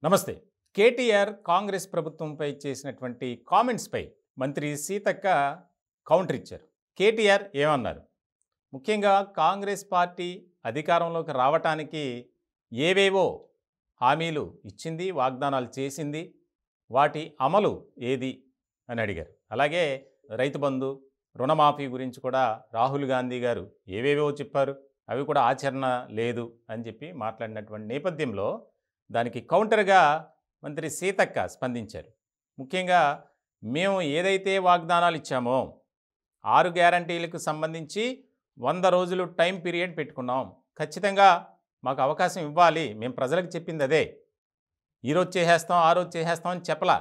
నమస్తే. కేటీఆర్ కాంగ్రెస్ ప్రభుత్వంపై చేసినటువంటి కామెంట్స్‌పై మంత్రి సీతక్క కౌంటర్ ఇచ్చారు. కేటీఆర్ ఏమన్నారు? ముఖ్యంగా కాంగ్రెస్ పార్టీ అధికారంలోకి రావటానికి ఏవేవో హామీలు ఇచ్చింది, వాగ్దానాలు చేసింది. వాటి అమలు ఏది అని అడిగారు. అలాగే రైతు బంధు, రుణమాఫీ గురించి కూడా రాహుల్ గాంధీ గారు ఏవేవో చెప్పారు. అవి కూడా ఆచరణ లేదు అని చెప్పి మాట్లాడినటువంటి నేపథ్యంలో దానికి కౌంటర్‌గా మంత్రి సీతక్క స్పందించారు. ముఖ్యంగా మేము ఏదైతే వాగ్దానాలు ఇచ్చామో 6 గ్యారంటీలకు సంబంధించి 100 రోజులు టైం పీరియడ్ పెట్టుకున్నాం. ఖచ్చితంగా మాకు అవకాశం ఇవ్వాలి. మేము ప్రజలకు చెప్పింది అదే. ఈరోజు చేసేస్తాం, ఆ రోజు చేసేస్తాం అని చెప్పలా.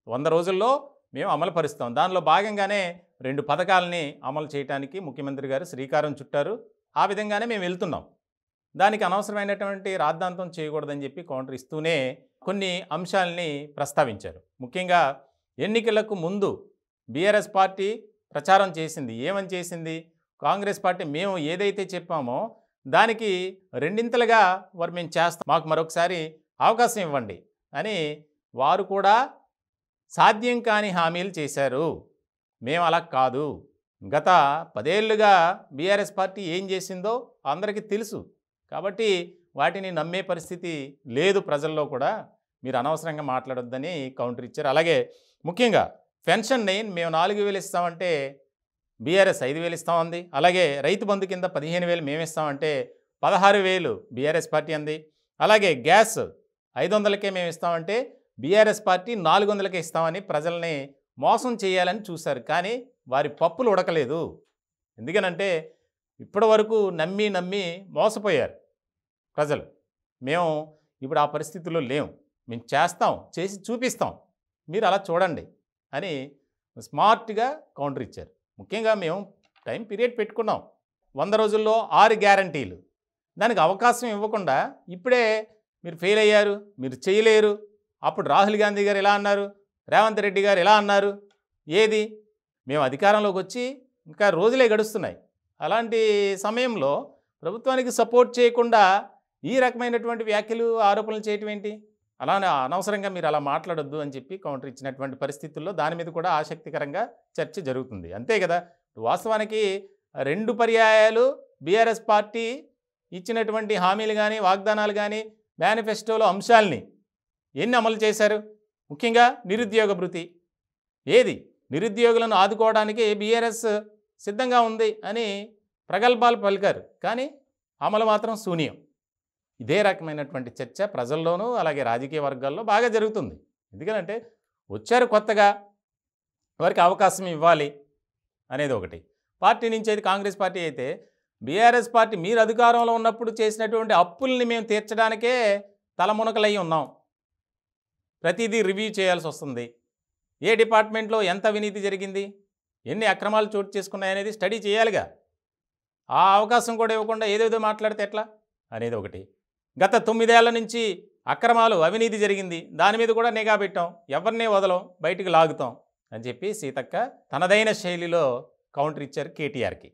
100 రోజుల్లో మేము అమలు పరుస్తాం. దానిలో భాగంగానే 2 పథకాలని అమలు చేయడానికి ముఖ్యమంత్రి గారు శ్రీకారం చుట్టారు. ఆ విధంగానే మేము వెళ్తున్నాం. దానికి అనవసరమైనటువంటి రాద్ధాంతం చేయకూడదని చెప్పి కౌంటర్ ఇస్తూనే కొన్ని అంశాలని ప్రస్తావించారు. ముఖ్యంగా ఎన్నికలకు ముందు బీఆర్ఎస్ పార్టీ ప్రచారం చేసింది. ఏమని చేసింది? కాంగ్రెస్ పార్టీ మేము ఏదైతే చెప్పామో దానికి రెండింతలుగా మేము చేస్తాం, మాకు మరొకసారి అవకాశం ఇవ్వండి అని వారు కూడా సాధ్యం కాని హామీలు చేశారు. మేము అలా కాదు. గత 10 ఏళ్లుగా బీఆర్ఎస్ పార్టీ ఏం చేసిందో అందరికీ తెలుసు. కాబట్టి వాటిని నమ్మే పరిస్థితి లేదు ప్రజల్లో కూడా. మీరు అనవసరంగా మాట్లాడొద్దని కౌంటర్ ఇచ్చారు. అలాగే ముఖ్యంగా పెన్షన్ని మేము 4000 ఇస్తామంటే బీఆర్ఎస్ 5000 ఇస్తామంది. అలాగే రైతు బంధు కింద 15,000 మేము ఇస్తామంటే 16,000 బీఆర్ఎస్ పార్టీ అంది. అలాగే గ్యాస్ 500కే మేము ఇస్తామంటే బీఆర్ఎస్ పార్టీ 400కే ఇస్తామని ప్రజల్ని మోసం చేయాలని చూశారు. కానీ వారి పప్పులు ఉడకలేదు. ఎందుకనంటే ఇప్పటి వరకు నమ్మి మోసపోయారు ప్రజలు. మేము ఇప్పుడు ఆ పరిస్థితుల్లో లేము. మేము చేస్తాం, చేసి చూపిస్తాం, మీరు అలా చూడండి అని స్మార్ట్గా కౌంటర్ ఇచ్చారు. ముఖ్యంగా మేము టైం పీరియడ్ పెట్టుకున్నాం. 100 రోజుల్లో 6 గ్యారంటీలు. దానికి అవకాశం ఇవ్వకుండా ఇప్పుడే మీరు ఫెయిల్ అయ్యారు, మీరు చేయలేరు. అప్పుడు రాహుల్ గాంధీ గారు ఇలా అన్నారు, రేవంత్ రెడ్డి గారు ఇలా అన్నారు. ఏది? మేము అధికారంలోకి వచ్చి ఇంకా రోజులే గడుస్తున్నాయి. అలాంటి సమయంలో ప్రభుత్వానికి సపోర్ట్ చేయకుండా ఈ రకమైనటువంటి వ్యాఖ్యలు, ఆరోపణలు చేయటం ఏంటి? అలానే అనవసరంగా మీరు అలా మాట్లాడొద్దు అని చెప్పి కౌంటర్ ఇచ్చినటువంటి పరిస్థితుల్లో దాని మీద కూడా ఆసక్తికరంగా చర్చ జరుగుతుంది. అంతే కదా. వాస్తవానికి 2 పర్యాయాలు బీఆర్ఎస్ పార్టీ ఇచ్చినటువంటి హామీలు కానీ, వాగ్దానాలు కానీ, మేనిఫెస్టోలో అంశాలని ఎన్ని అమలు చేశారు? ముఖ్యంగా నిరుద్యోగ భృతి. ఏది? నిరుద్యోగులను ఆదుకోవడానికి బీఆర్ఎస్ సిద్ధంగా ఉంది అని ప్రగల్భాలు పలికారు. కానీ అమలు మాత్రం శూన్యం. ఇదే రకమైనటువంటి చర్చ ప్రజల్లోనూ అలాగే రాజకీయ వర్గాల్లో బాగా జరుగుతుంది. ఎందుకంటే వచ్చారు కొత్తగా, వారికి అవకాశం ఇవ్వాలి అనేది ఒకటి. పార్టీ నుంచి అయితే కాంగ్రెస్ పార్టీ అయితే బీఆర్ఎస్ పార్టీ మీరు అధికారంలో ఉన్నప్పుడు చేసినటువంటి అప్పుల్ని మేము తీర్చడానికే తలమునకలై ఉన్నాం. ప్రతిదీ రివ్యూ చేయాల్సి వస్తుంది. ఏ డిపార్ట్మెంట్లో ఎంత అవినీతి జరిగింది, ఎన్ని అక్రమాలు చోటు చేసుకున్నాయనేది స్టడీ చేయాలిగా. ఆ అవకాశం కూడా ఇవ్వకుండా ఏదేదో మాట్లాడితే ఎట్లా అనేది ఒకటి. గత 9 ఏళ్ల నుంచి అక్రమాలు, అవినీతి జరిగింది. దాని మీద కూడా నిఘా పెట్టాం. ఎవరినే వదలం, బయటికి లాగుతాం అని చెప్పి సీతక్క తనదైన శైలిలో కౌంటర్ ఇచ్చారు కేటీఆర్కి.